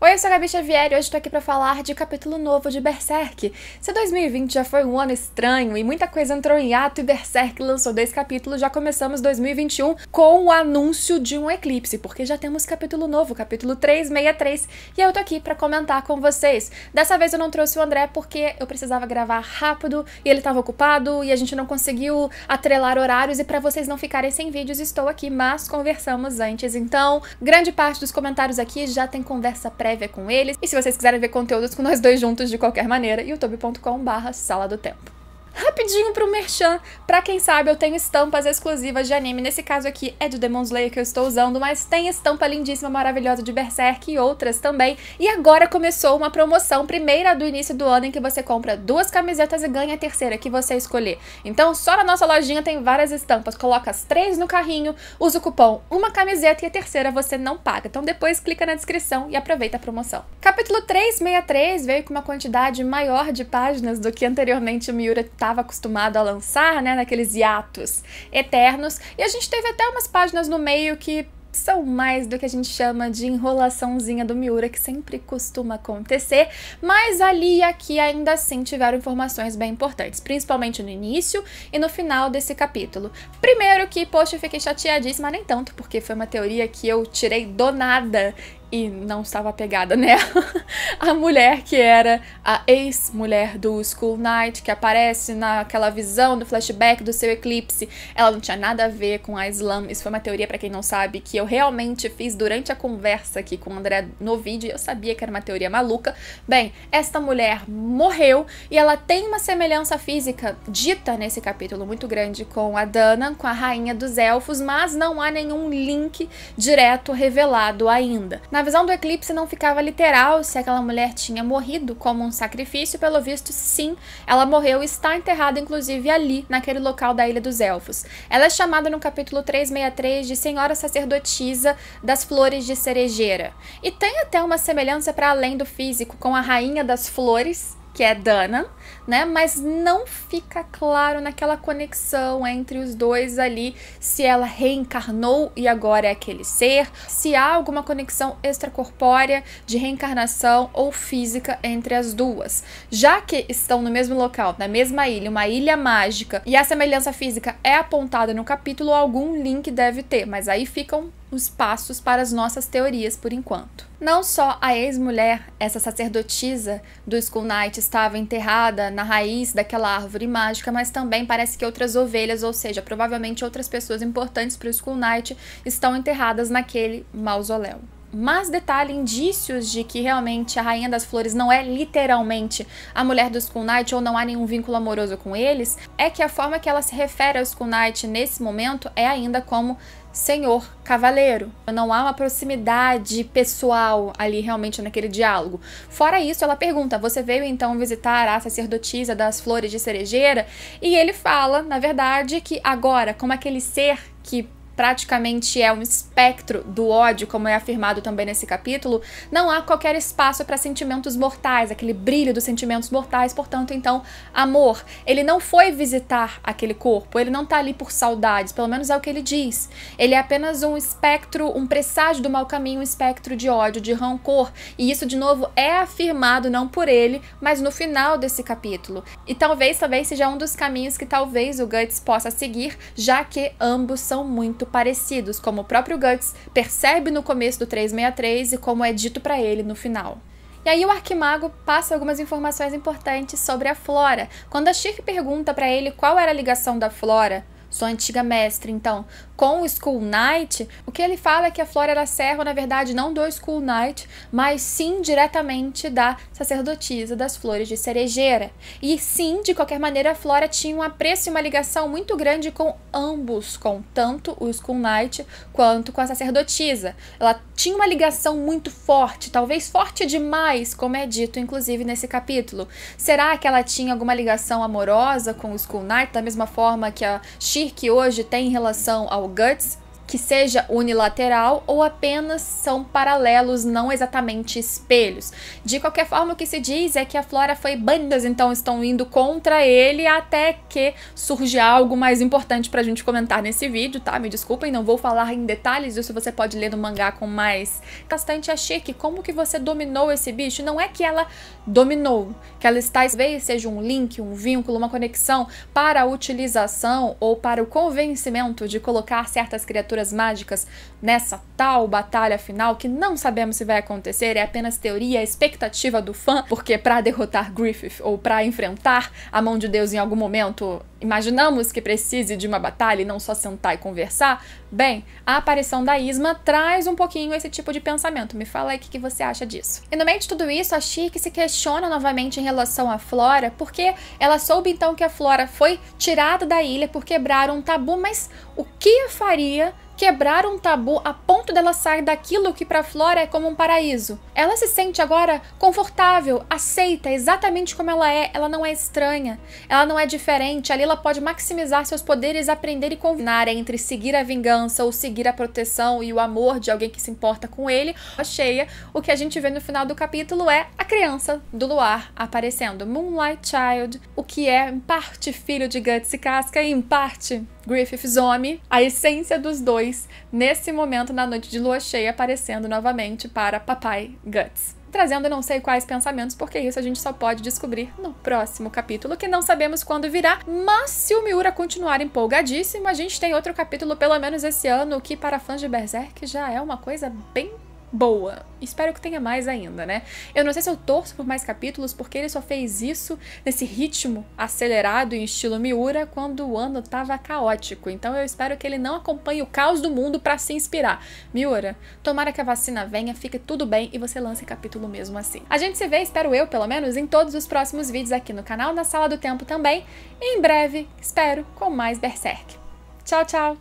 Oi, eu sou a Gabi Xavier e hoje tô aqui pra falar de capítulo novo de Berserk. Se 2020 já foi um ano estranho e muita coisa entrou em ato e Berserk lançou 10 capítulos, já começamos 2021 com o anúncio de um eclipse, porque já temos capítulo novo, capítulo 363, e eu tô aqui pra comentar com vocês. Dessa vez eu não trouxe o André porque eu precisava gravar rápido e ele tava ocupado e a gente não conseguiu atrelar horários, e pra vocês não ficarem sem vídeos estou aqui, mas conversamos antes. Então, grande parte dos comentários aqui já tem conversa prévia com eles, e se vocês quiserem ver conteúdos com nós dois juntos de qualquer maneira, youtube.com/sala do tempo. Rapidinho pro merchan, pra quem sabe eu tenho estampas exclusivas de anime, nesse caso aqui é de Demon Slayer que eu estou usando, mas tem estampa lindíssima, maravilhosa de Berserk e outras também, e agora começou uma promoção, primeira do início do ano, em que você compra 2 camisetas e ganha a terceira que você escolher. Então só na nossa lojinha tem várias estampas, coloca as 3 no carrinho, usa o cupom uma camiseta e a terceira você não paga, então depois clica na descrição e aproveita a promoção. Capítulo 363 veio com uma quantidade maior de páginas do que anteriormente o Miura estava acostumado a lançar, né, naqueles hiatos eternos, e a gente teve até umas páginas no meio que são mais do que a gente chama de enrolaçãozinha do Miura, que sempre costuma acontecer, mas ali e aqui ainda assim tiveram informações bem importantes, principalmente no início e no final desse capítulo. Primeiro que, poxa, eu fiquei chateadíssima, nem tanto, porque foi uma teoria que eu tirei do nada e não estava apegada nela. A mulher que era a ex-mulher do Skull Knight, que aparece naquela visão do flashback do seu eclipse, ela não tinha nada a ver com a Slam. Isso foi uma teoria, pra quem não sabe, que eu realmente fiz durante a conversa aqui com o André no vídeo, e eu sabia que era uma teoria maluca. Bem, esta mulher morreu e ela tem uma semelhança física dita nesse capítulo muito grande com a Dana, com a rainha dos elfos, mas não há nenhum link direto revelado ainda. Na visão do eclipse não ficava literal se aquela mulher tinha morrido como um sacrifício, pelo visto sim, ela morreu e está enterrada inclusive ali, naquele local da Ilha dos Elfos. Ela é chamada no capítulo 363 de Senhora Sacerdotisa das Flores de Cerejeira. E tem até uma semelhança para além do físico com a Rainha das Flores, que é Dana, né? Mas não fica claro naquela conexão entre os dois ali, se ela reencarnou e agora é aquele ser, se há alguma conexão extracorpórea de reencarnação ou física entre as duas. Já que estão no mesmo local, na mesma ilha, uma ilha mágica, e a semelhança física é apontada no capítulo, algum link deve ter, mas aí ficam os passos para as nossas teorias por enquanto. Não só a ex-mulher, essa sacerdotisa do Skull Knight, estava enterrada na raiz daquela árvore mágica, mas também parece que outras ovelhas, ou seja, provavelmente outras pessoas importantes para o Skull Knight, estão enterradas naquele mausoléu. Mas detalhe, indícios de que realmente a Rainha das Flores não é literalmente a mulher do Skull Knight, ou não há nenhum vínculo amoroso com eles, é que a forma que ela se refere ao Skull Knight nesse momento é ainda como Senhor Cavaleiro. Não há uma proximidade pessoal ali realmente naquele diálogo. Fora isso, ela pergunta: você veio então visitar a sacerdotisa das Flores de Cerejeira? E ele fala, na verdade, que agora, como aquele ser que praticamente é um espectro do ódio, como é afirmado também nesse capítulo, não há qualquer espaço para sentimentos mortais, aquele brilho dos sentimentos mortais, portanto, então, amor. Ele não foi visitar aquele corpo, ele não tá ali por saudades, pelo menos é o que ele diz. Ele é apenas um espectro, um presságio do mau caminho, um espectro de ódio, de rancor, e isso, de novo, é afirmado não por ele, mas no final desse capítulo. E talvez seja um dos caminhos que talvez o Guts possa seguir, já que ambos são muito parecidos, como o próprio Guts percebe no começo do 363 e como é dito pra ele no final. E aí o Arquimago passa algumas informações importantes sobre a Flora. Quando a Shirk pergunta pra ele qual era a ligação da Flora, sua antiga mestre, então, com o Skull Knight, o que ele fala é que a Flora era serva, na verdade, não do Skull Knight, mas sim diretamente da sacerdotisa das Flores de Cerejeira. E sim, de qualquer maneira, a Flora tinha um apreço e uma ligação muito grande com ambos, com tanto o Skull Knight quanto com a sacerdotisa. Ela tinha uma ligação muito forte, talvez forte demais, como é dito, inclusive, nesse capítulo. Será que ela tinha alguma ligação amorosa com o Skull Knight, da mesma forma que a Shirk hoje tem em relação ao Guts, que seja unilateral ou apenas são paralelos, não exatamente espelhos. De qualquer forma, o que se diz é que a Flora foi banida, então estão indo contra ele até que surge algo mais importante pra gente comentar nesse vídeo, tá? Me desculpem, não vou falar em detalhes, isso você pode ler no mangá com mais bastante chique. Como que você dominou esse bicho? Não é que ela dominou, que ela está, talvez seja um link, um vínculo, uma conexão para a utilização ou para o convencimento de colocar certas criaturas mágicas nessa tal batalha final que não sabemos se vai acontecer, é apenas teoria, expectativa do fã, porque para derrotar Griffith ou para enfrentar a mão de Deus em algum momento, imaginamos que precise de uma batalha e não só sentar e conversar. Bem, a aparição da Isma traz um pouquinho esse tipo de pensamento. Me fala aí o que você acha disso. E no meio de tudo isso, a Chique se questiona novamente em relação à Flora, porque ela soube então que a Flora foi tirada da ilha por quebrar um tabu, mas o que a faria quebrar um tabu a ponto dela sair daquilo que para Flora é como um paraíso? Ela se sente agora confortável, aceita exatamente como ela não é estranha, ela não é diferente, ali ela pode maximizar seus poderes, aprender e combinar entre seguir a vingança ou seguir a proteção e o amor de alguém que se importa com ele. Cheia, o que a gente vê no final do capítulo é a criança do luar aparecendo, Moonlight Child, o que é em parte filho de Guts e Casca e em parte Griffith Zombie, a essência dos dois nesse momento na noite de lua cheia aparecendo novamente para papai Guts. Trazendo não sei quais pensamentos, porque isso a gente só pode descobrir no próximo capítulo, que não sabemos quando virá, mas se o Miura continuar empolgadíssimo, a gente tem outro capítulo pelo menos esse ano, que para fãs de Berserk já é uma coisa bem boa. Espero que tenha mais ainda, né? Eu não sei se eu torço por mais capítulos, porque ele só fez isso nesse ritmo acelerado em estilo Miura quando o ano tava caótico. Então eu espero que ele não acompanhe o caos do mundo pra se inspirar. Miura, tomara que a vacina venha, fique tudo bem e você lance capítulo mesmo assim. A gente se vê, espero eu, pelo menos, em todos os próximos vídeos aqui no canal, na Sala do Tempo também. E em breve, espero, com mais Berserk. Tchau, tchau!